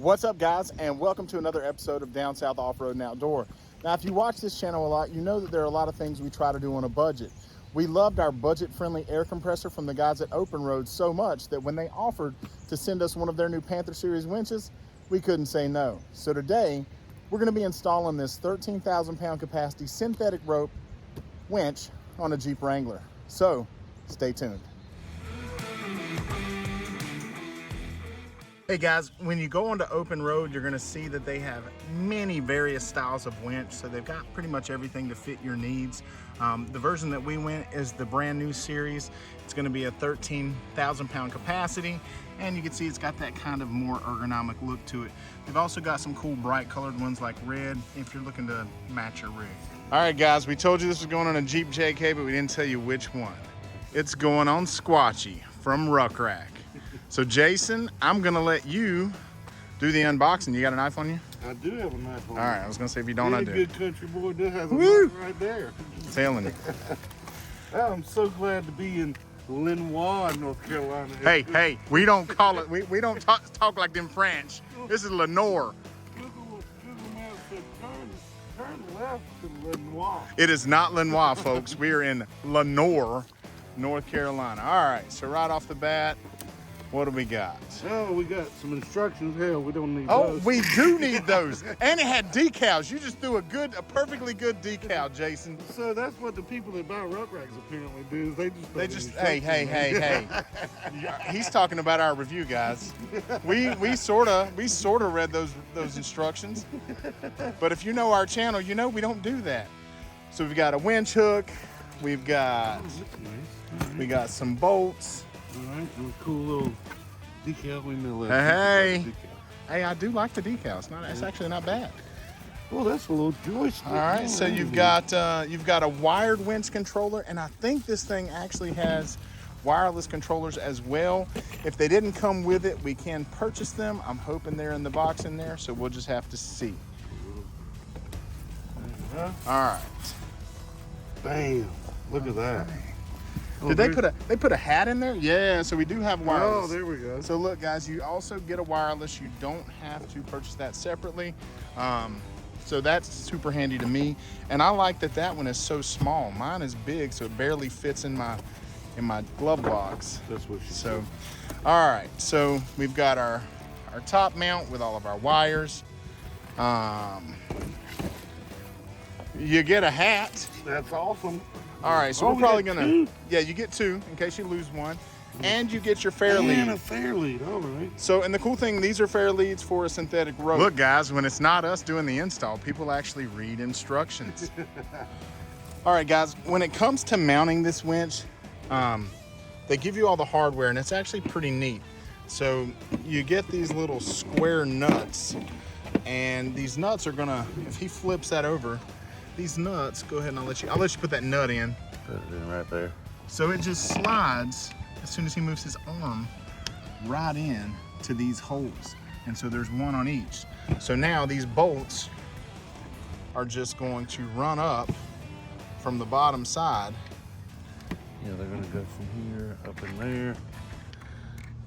What's up, guys, and welcome to another episode of Down South Off-Road and Outdoor. Now, if you watch this channel a lot, you know that there are a lot of things we try to do on a budget. We loved our budget-friendly air compressor from the guys at OPENROAD so much that when they offered to send us one of their new Panther series winches, we couldn't say no. So today, we're going to be installing this 13,000-pound capacity synthetic rope winch on a Jeep Wrangler. So, stay tuned. Hey guys, when you go onto OPENROAD, you're gonna see that they have many various styles of winch. So they've got pretty much everything to fit your needs. The version that we went is the brand new series. It's gonna be a 13,000-pound capacity, and you can see it's got that kind of more ergonomic look to it. They've also got some cool bright colored ones like red if you're looking to match your rig. All right guys, we told you this was going on a Jeep JK, but we didn't tell you which one. It's going on Squatchy from Ruck Rack. So Jason, I'm gonna let you do the unboxing. You got a knife on you? I do have a knife on me. All right, I was gonna say if you don't, I do. Good country boy does have a knife right there. I'm telling you. I'm so glad to be in Lenoir, North Carolina. Hey, we don't call it, we don't talk like them French. This is Lenoir. Google Maps said turn left to Lenoir. It is not Lenoir, folks. We are in Lenoir, North Carolina. All right, so right off the bat, what do we got? Oh, we got some instructions. Hell, we don't need Oh, those. we do need those. And it had decals. You just threw a perfectly good decal, Jason. So that's what the people that buy Ruck Racks apparently do. Is they just hey. He's talking about our review, guys. We sorta read those instructions. But if you know our channel, you know we don't do that. So we've got a winch hook. We've got we got some bolts. All right, and a cool little decal. We know that. Hey, I do like the decals. It's actually not bad. Oh, that's a little joystick. All right, so you've got a wired winch controller, and I think this thing actually has wireless controllers as well. If they didn't come with it, we can purchase them. I'm hoping they're in the box in there, so we'll just have to see. All right. Bam! Look at that. Did they put a hat in there? Yeah, so we do have wireless. Oh, there we go. So look guys, you also get a wireless. You don't have to purchase that separately. So that's super handy to me. And I like that one is so small. Mine is big, so it barely fits in my glove box. That's what she said. All right, so we've got our top mount with all of our wires. You get a hat. That's awesome. All right, so we're probably gonna, you get two in case you lose one, and you get your fairlead. And a fairlead, all right. So, and the cool thing, these are fairleads for a synthetic rope. Look, guys, when it's not us doing the install, people actually read instructions. All right, guys, when it comes to mounting this winch, they give you all the hardware, and it's actually pretty neat. So you get these little square nuts, and these nuts are gonna, if he flips that over, these nuts, go ahead and I'll let you put that nut in. Put it in right there. So it just slides as soon as he moves his arm right in to these holes. And so there's one on each. So now these bolts are just going to run up from the bottom side. Yeah, they're gonna go from here up in there.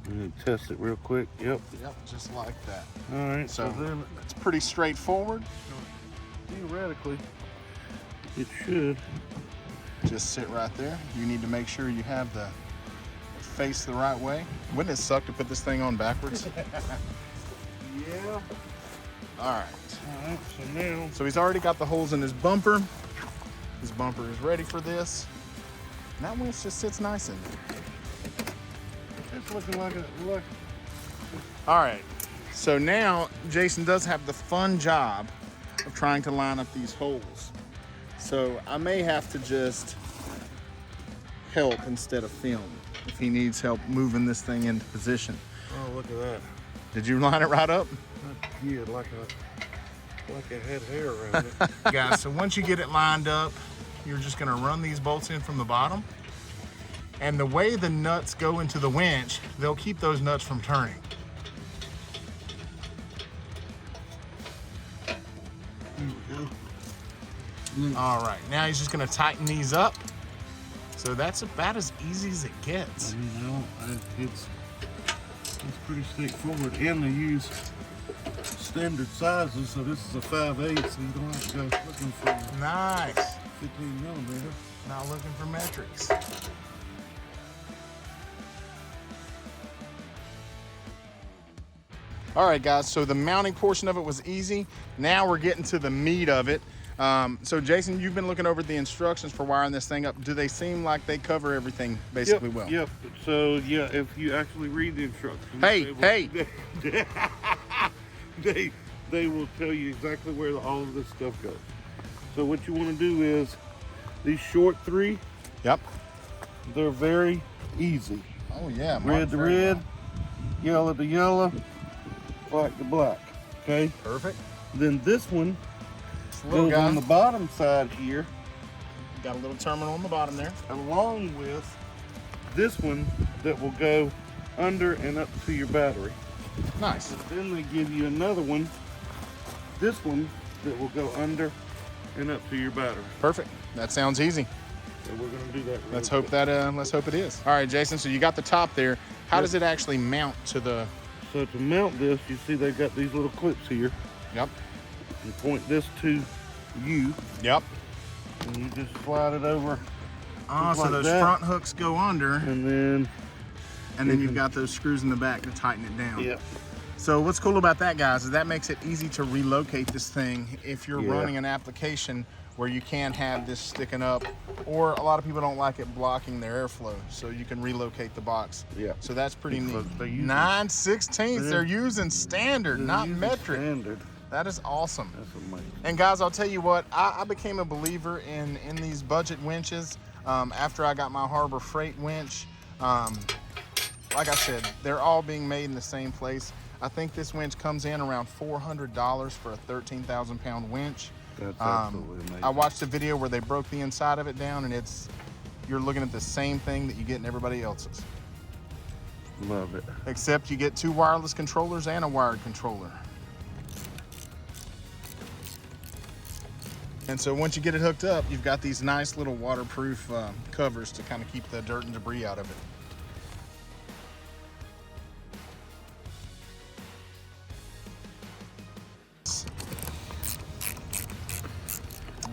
I'm gonna test it real quick. Yep, just like that. All right, so then it's pretty straightforward. Theoretically, it should just sit right there. You need to make sure you have the face the right way. Wouldn't it suck to put this thing on backwards? Yeah. All right, so now. So he's already got the holes in his bumper. His bumper is ready for this. And that winch just sits nice in there. It's looking like a look. All right, so now Jason does have the fun job of trying to line up these holes. So I may have to just help instead of film if he needs help moving this thing into position. Oh, look at that. Did you line it right up? Yeah, like I had hair around it. Guys, so once you get it lined up, you're just gonna run these bolts in from the bottom. And the way the nuts go into the winch, they'll keep those nuts from turning. All right, now he's just gonna tighten these up. So that's about as easy as it gets. You know, it's pretty straightforward, and they use standard sizes, so this is a 5/8, so you don't have to go looking for Nice. 15 millimeter. Not looking for metrics. All right, guys, so the mounting portion of it was easy. Now we're getting to the meat of it. So Jason, you've been looking over the instructions for wiring this thing up. Do they seem like they cover everything basically well? Yep. So yeah, if you actually read the instructions, they will tell you exactly where all of this stuff goes. So what you want to do is these short 3. Yep. They're very easy. Oh yeah. Red to red, yellow to yellow, black to black. Okay. Perfect. Then this one Little goes guy on the bottom side here, got a little terminal on the bottom there, along with this one that will go under and up to your battery. Nice. And then they give you another one, this one that will go under and up to your battery. Perfect. That sounds easy. So we're going to do that. Let's hope it is. All right, Jason, so you got the top there. How does it actually mount to the... So to mount this, you see they've got these little clips here. Yep. You point this to you. Yep. And you just slide it over. Oh, so like those that. front hooks go under, And then you've got those screws in the back to tighten it down. Yep. So what's cool about that, guys, is that makes it easy to relocate this thing if you're Yeah. running an application where you can't have this sticking up, or a lot of people don't like it blocking their airflow, so you can relocate the box. Yeah. So that's pretty Because neat. they're using- 9/16, they're using standard, not metric. Standard. That is awesome. That's amazing. And guys, I'll tell you what, I became a believer in these budget winches after I got my Harbor Freight winch. Like I said, they're all being made in the same place. I think this winch comes in around $400 for a 13,000-pound winch. That's absolutely amazing. I watched a video where they broke the inside of it down, and you're looking at the same thing that you get in everybody else's. Love it. Except you get 2 wireless controllers and a wired controller. And so once you get it hooked up, you've got these nice little waterproof covers to kind of keep the dirt and debris out of it.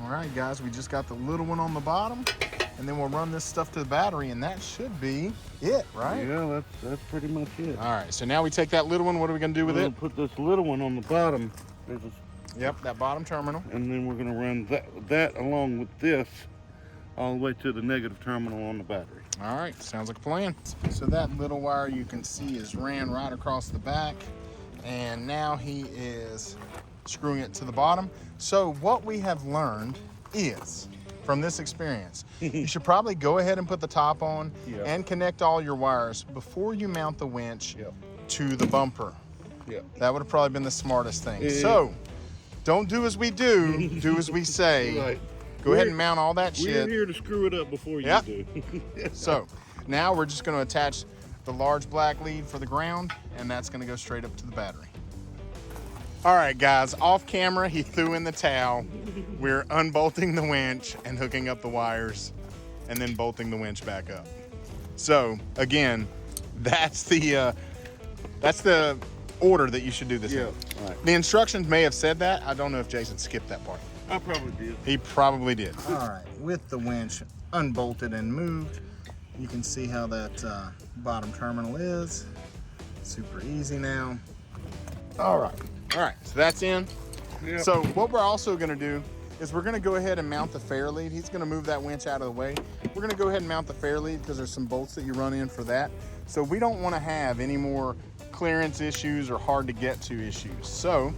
All right, guys, we just got the little one on the bottom, and then we'll run this stuff to the battery, and that should be it, right? Yeah, that's pretty much it. All right, so now we take that little one. What are we gonna do with We're it? gonna put this little one on the bottom. Yep, that bottom terminal. And then we're gonna run that along with this all the way to the negative terminal on the battery. All right, sounds like a plan. So that little wire you can see is ran right across the back, and now he is screwing it to the bottom. So what we have learned is, from this experience, you should probably go ahead and put the top on and connect all your wires before you mount the winch to the bumper. That would have probably been the smartest thing. So don't do as we do, do as we say. Right. Go ahead and mount all that shit. We're here to screw it up before you do. So now we're just going to attach the large black lead for the ground, and that's going to go straight up to the battery. All right, guys, off camera, he threw in the towel. We're unbolting the winch and hooking up the wires, and then bolting the winch back up. So again, that's the order that you should do this in. Right. The instructions may have said that. I don't know if Jason skipped that part. I probably did. He probably did. All right, with the winch unbolted and moved, you can see how that bottom terminal is. Super easy now. All right, so that's in. Yep. So what we're also gonna do is we're gonna go ahead and mount the fairlead. He's gonna move that winch out of the way. We're gonna go ahead and mount the fairlead because there's some bolts that you run in for that. So we don't wanna have any more clearance issues or hard to get to issues. So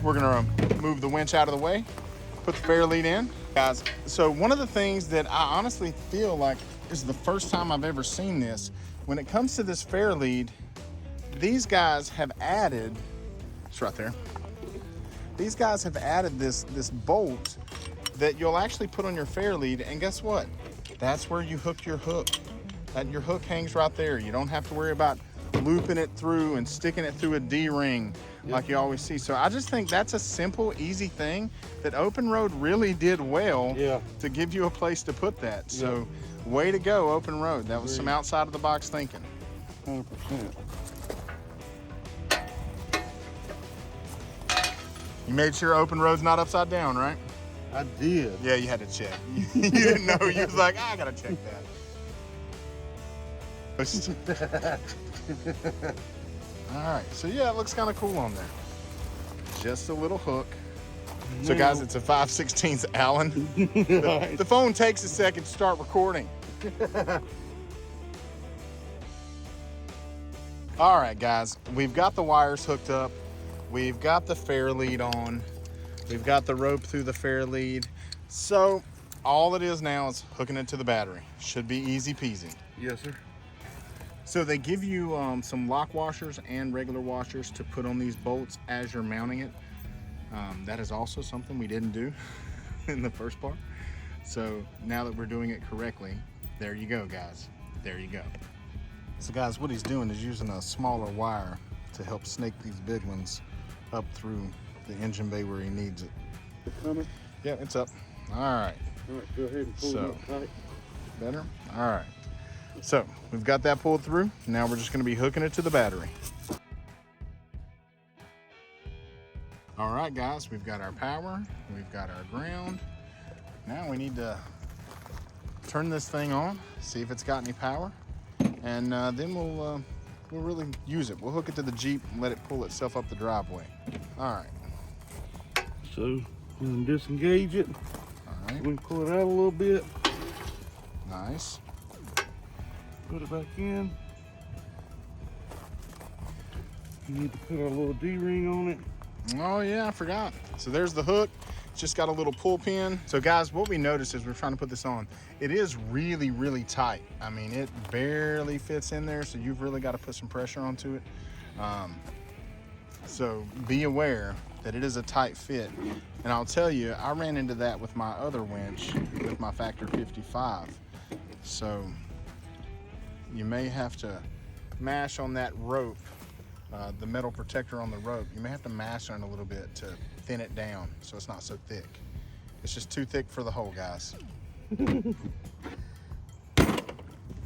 we're gonna move the winch out of the way, put the fairlead in. Guys, so one of the things that I honestly feel like is the first time I've ever seen this, when it comes to this fairlead, these guys have added, it's right there. These guys have added this bolt that you'll actually put on your fairlead, and guess what? That's where you hook your hook. Your hook hangs right there. You don't have to worry about looping it through and sticking it through a D-ring like you always see. So I just think that's a simple, easy thing that OPENROAD really did well to give you a place to put that. So way to go, OPENROAD. That was some outside of the box thinking. 100%. You made sure open road's not upside down, right? I did. Yeah, you had to check. You didn't know. You was like, I gotta check that. All right, so yeah, it looks kind of cool on there. Just a little hook. So guys, it's a 5/16 Allen. The phone takes a second to start recording. All right, guys, we've got the wires hooked up. We've got the fairlead on. We've got the rope through the fairlead. So all it is now is hooking it to the battery. Should be easy peasy. Yes, sir. So they give you some lock washers and regular washers to put on these bolts as you're mounting it. That is also something we didn't do in the first part. So now that we're doing it correctly, there you go, guys. There you go. So guys, what he's doing is using a smaller wire to help snake these big ones up through the engine bay where he needs it. It's coming? Yeah, it's up. All right. All right, go ahead and pull it up tight. Better? All right. So we've got that pulled through. Now we're just going to be hooking it to the battery. All right, guys, we've got our power, we've got our ground. Now we need to turn this thing on, see if it's got any power, and then we'll really use it. We'll hook it to the Jeep and let it pull itself up the driveway. All right. So we can disengage it. All right. We can pull it out a little bit. Nice. Put it back in. You need to put our little D-ring on it. Oh yeah, I forgot. So there's the hook. It's just got a little pull pin. So guys, what we noticed as we're trying to put this on, it is really, really tight. I mean, it barely fits in there, so you've really got to put some pressure onto it. So be aware that it is a tight fit. And I'll tell you, I ran into that with my other winch, with my Factor 55. So you may have to mash on that rope, the metal protector on the rope. You may have to mash on it a little bit to thin it down so it's not so thick. It's just too thick for the hole, guys.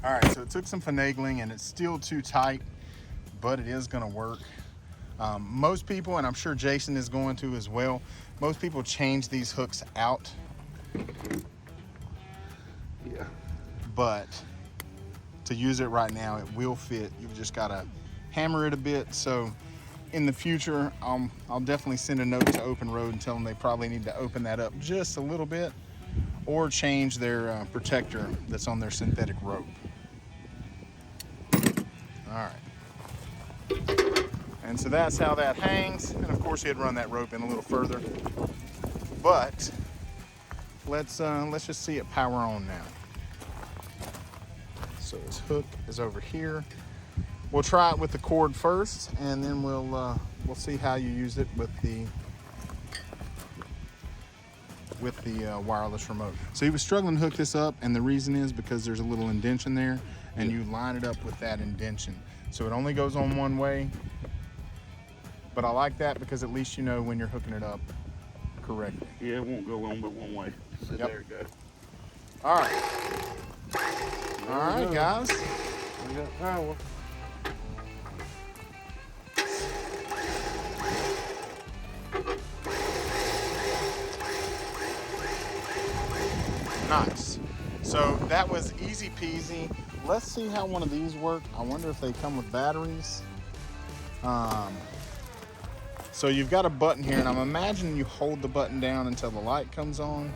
All right, so it took some finagling and it's still too tight, but it is gonna work. Most people, and I'm sure Jason is going to as well, most people change these hooks out. Yeah. But to use it right now, it will fit. You've just gotta hammer it a bit. So in the future, I'll definitely send a note to OPENROAD and tell them they probably need to open that up just a little bit or change their protector that's on their synthetic rope. All right. And so that's how that hangs. And of course, he'd run that rope in a little further. But let's just see it power on now. So his hook is over here. We'll try it with the cord first, and then we'll see how you use it with the wireless remote. So he was struggling to hook this up, and the reason is because there's a little indention there, and you line it up with that indention. So it only goes on one way, but I like that because at least you know when you're hooking it up correctly. Yeah, it won't go on but one way. So Yep. There it goes. All right. All right, guys. We got power. Nice. So that was easy peasy. Let's see how one of these work. I wonder if they come with batteries. So you've got a button here, and I'm imagining you hold the button down until the light comes on.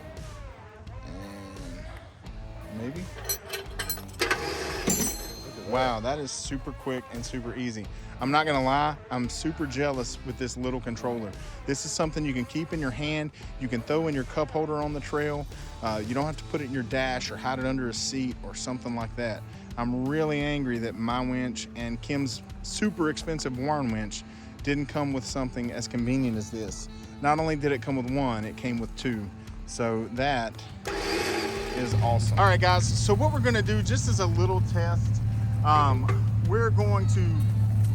And maybe. Wow, that is super quick and super easy. I'm not gonna lie, I'm super jealous with this little controller. This is something you can keep in your hand, you can throw in your cup holder on the trail. You don't have to put it in your dash or hide it under a seat or something like that. I'm really angry that my winch and Kim's super expensive Warren winch didn't come with something as convenient as this. Not only did it come with one, it came with two. So that is awesome. All right, guys, so what we're gonna do, just as a little test, we're going to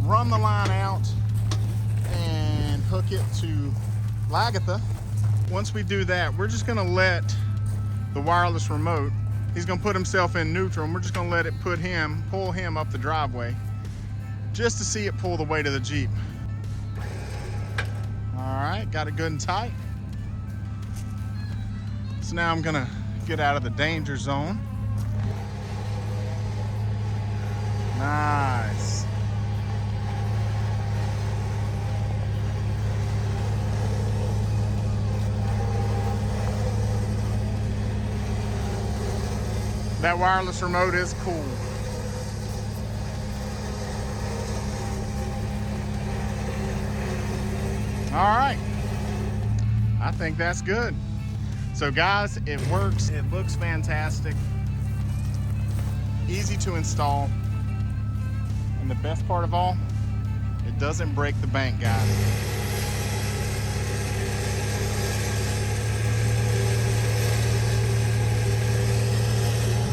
run the line out and hook it to Lagatha. Once we do that, we're just gonna let the wireless remote, he's gonna put himself in neutral, and we're just gonna let it pull him up the driveway, just to see it pull the way to the Jeep. All right. right, got it good and tight. So now I'm gonna get out of the danger zone. Nice. That wireless remote is cool. All right, I think that's good. So guys, it works, it looks fantastic, easy to install, and the best part of all, it doesn't break the bank, guys.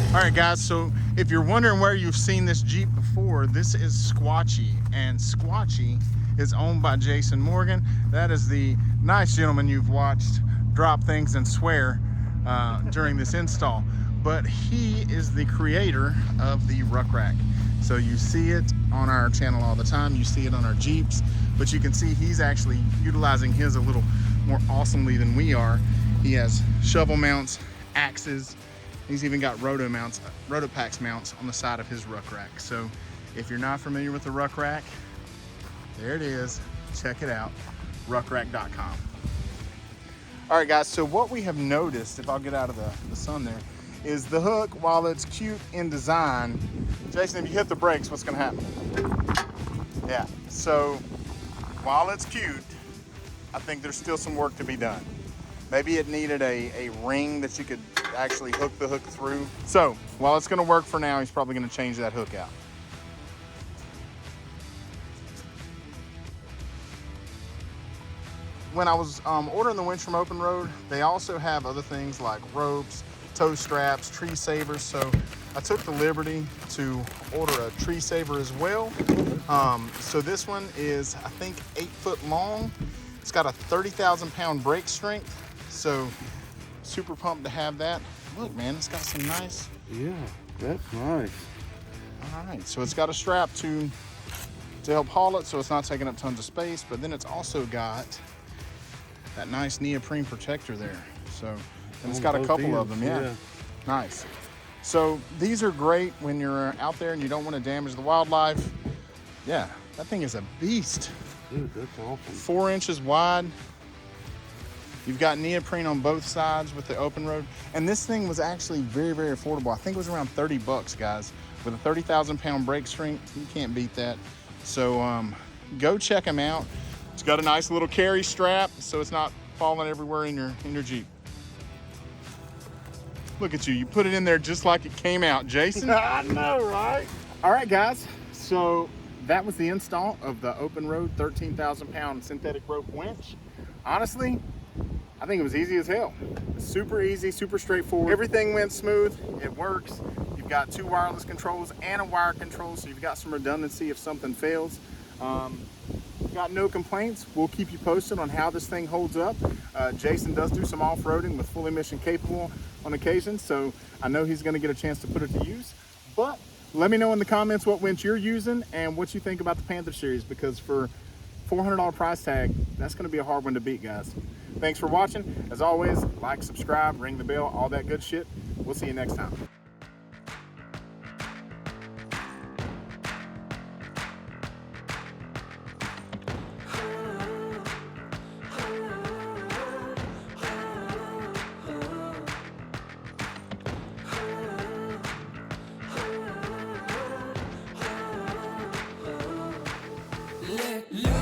All right guys, so if you're wondering where you've seen this Jeep before, this is Squatchy, and Squatchy is owned by Jason Morgan. That is the nice gentleman you've watched drop things and swear during this install. But he is the creator of the Ruck Rack. So you see it on our channel all the time, you see it on our Jeeps, but you can see he's actually utilizing his a little more awesomely than we are. He has shovel mounts, axes, he's even got Rotopax mounts on the side of his Ruck Rack. So if you're not familiar with the Ruck Rack, there it is, check it out, ruckrack.com. All right guys, so what we have noticed, if I'll get out of the sun there, is the hook, while it's cute in design, Jason, if you hit the brakes, what's gonna happen? Yeah, so while it's cute, I think there's still some work to be done. Maybe it needed a ring that you could actually hook the hook through. So while it's gonna work for now, he's probably gonna change that hook out. When I was ordering the winch from OPENROAD, they also have other things like ropes, tow straps, tree savers. So I took the liberty to order a tree saver as well. So this one is, I think, 8 foot long. It's got a 30,000 pound brake strength. So super pumped to have that. Look, man, it's got some nice. Yeah, that's nice. All right, so it's got a strap to help haul it so it's not taking up tons of space, but then it's also got that nice neoprene protector there. So, and it's got a couple of them, yeah. Nice. So these are great when you're out there and you don't want to damage the wildlife. Yeah, that thing is a beast. Dude, that's awesome. 4 inches wide. You've got neoprene on both sides with the OPENROAD. And this thing was actually very, very affordable. I think it was around 30 bucks, guys. With a 30,000 pound brake strength, you can't beat that. So go check them out. It's got a nice little carry strap so it's not falling everywhere in your Jeep. Look at you, you put it in there just like it came out, Jason. I know, right? All right, guys, so that was the install of the OPENROAD 13,000 pound synthetic rope winch. Honestly, I think it was easy as hell. Super easy, super straightforward. Everything went smooth, it works. You've got 2 wireless controls and a wire control, so you've got some redundancy if something fails. Got no complaints. We'll keep you posted on how this thing holds up. Jason does do some off-roading with fully mission capable on occasion, so I know he's gonna get a chance to put it to use. But let me know in the comments what winch you're using and what you think about the Panther series, because for $400 price tag, that's gonna be a hard one to beat, guys. Thanks for watching. As always, like, subscribe, ring the bell, all that good shit. We'll see you next time. Let